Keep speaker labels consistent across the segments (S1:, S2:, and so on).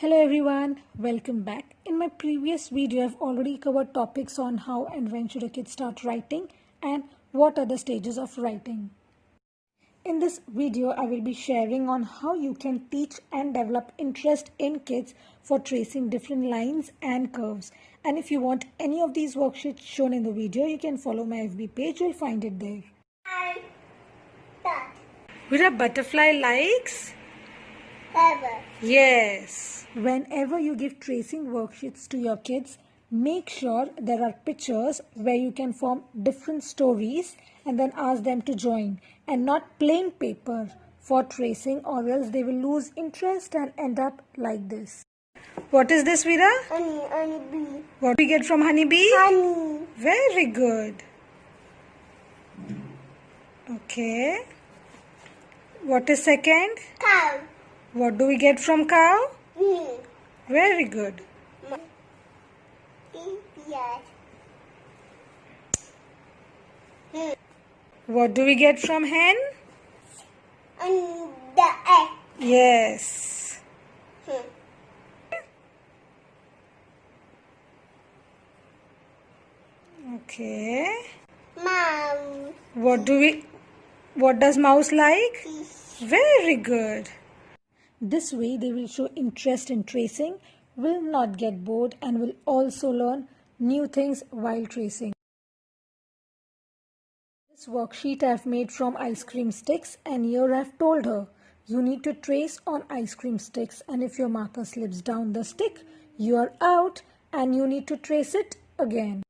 S1: Hello everyone, welcome back. In my previous video, I've already covered topics on how and when should a kid start writing and what are the stages of writing. In this video, I will be sharing on how you can teach and develop interest in kids for tracing different lines and curves. And if you want any of these worksheets shown in the video, you can follow my FB page, you'll find it there. Vira, butterfly likes? Yes. Whenever you give tracing worksheets to your kids, make sure there are pictures where you can form different stories and then ask them to join, and not plain paper for tracing, or else they will lose interest and end up like this. What is this, Veera?
S2: Honeybee.
S1: What do we get from honeybee?
S2: Honey.
S1: Very good. Okay. What is second?
S2: Cow.
S1: What do we get from cow?
S2: Milk.
S1: Very good.
S2: Yes.
S1: What do we get from hen?
S2: And the egg.
S1: Yes. Okay.
S2: Mouse.
S1: What does mouse like?
S2: Fish.
S1: Very good. This way they will show interest in tracing, will not get bored, and will also learn new things while tracing. This worksheet I have made from ice cream sticks, and here I have told her you need to trace on ice cream sticks, and if your marker slips down the stick, you are out and you need to trace it again.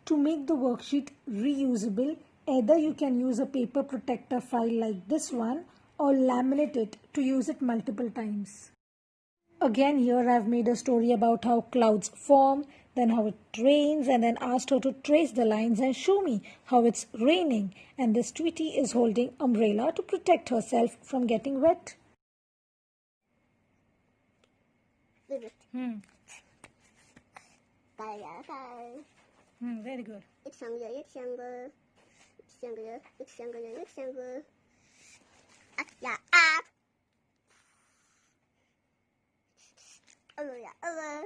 S1: To make the worksheet reusable, either you can use a paper protector file like this one or laminate it to use it multiple times. Again, here I have made a story about how clouds form, then how it rains, and then asked her to trace the lines and show me how it's raining. And this Tweety is holding umbrella to protect herself from getting wet. Very good.
S2: It's younger, it's younger. It's younger, it's younger, it's younger. Yeah, up. Oh, yeah,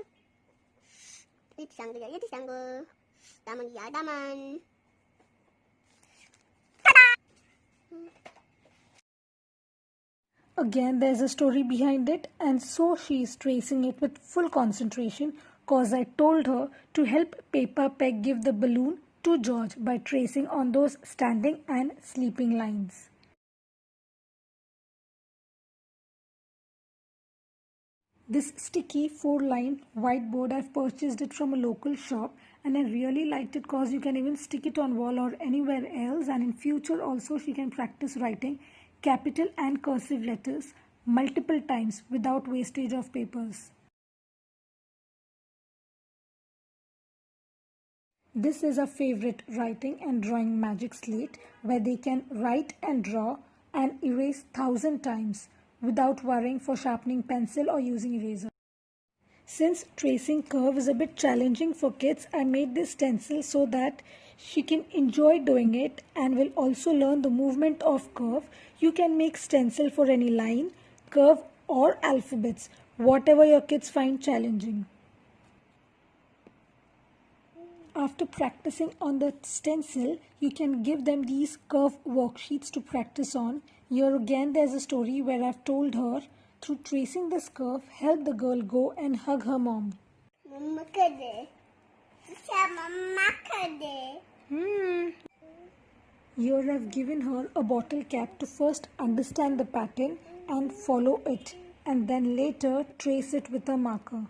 S2: It's younger, it's younger. Daman, yeah, daman.
S1: Again, there's a story behind it, and so she is tracing it with full concentration, cause I told her to help Peppa Pig give the balloon to George by tracing on those standing and sleeping lines. This sticky 4-line whiteboard, I've purchased it from a local shop, and I really liked it cause you can even stick it on wall or anywhere else, and in future also she can practice writing capital and cursive letters multiple times without wastage of papers. This is a favorite writing and drawing magic slate where they can write and draw and erase 1,000 times without worrying for sharpening pencil or using eraser. Since tracing curve is a bit challenging for kids, I made this stencil so that she can enjoy doing it and will also learn the movement of curve. You can make stencil for any line, curve or alphabets, whatever your kids find challenging. After practicing on the stencil, you can give them these curve worksheets to practice on. Here again there's a story where I've told her through tracing this curve, help the girl go and hug her mom.
S2: Mumma kade. Mumma kade.
S1: Here I've given her a bottle cap to first understand the pattern and follow it, and then later trace it with a marker.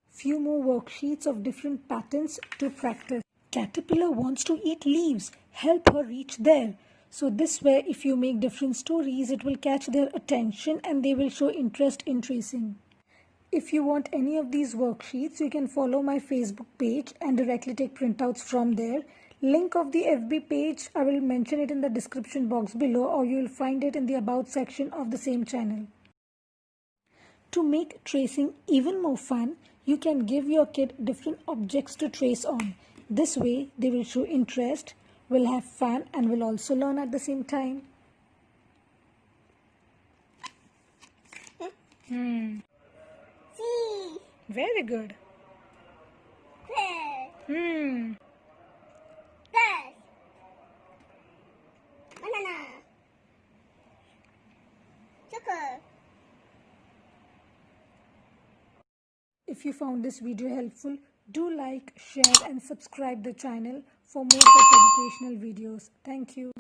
S1: Few more worksheets of different patterns to practice. Caterpillar wants to eat leaves. Help her reach there. So this way, if you make different stories, it will catch their attention and they will show interest in tracing. If you want any of these worksheets, you can follow my Facebook page and directly take printouts from there. Link of the FB page, I will mention it in the description box below, or you will find it in the About section of the same channel. To make tracing even more fun, you can give your kid different objects to trace on. This way, they will show interest We'll have fun and we'll also learn at the same time.
S2: C.
S1: Very good.
S2: Pear. Bus. Banana. Sugar.
S1: If you found this video helpful, do like, share and subscribe the channel for more such educational videos. Thank you.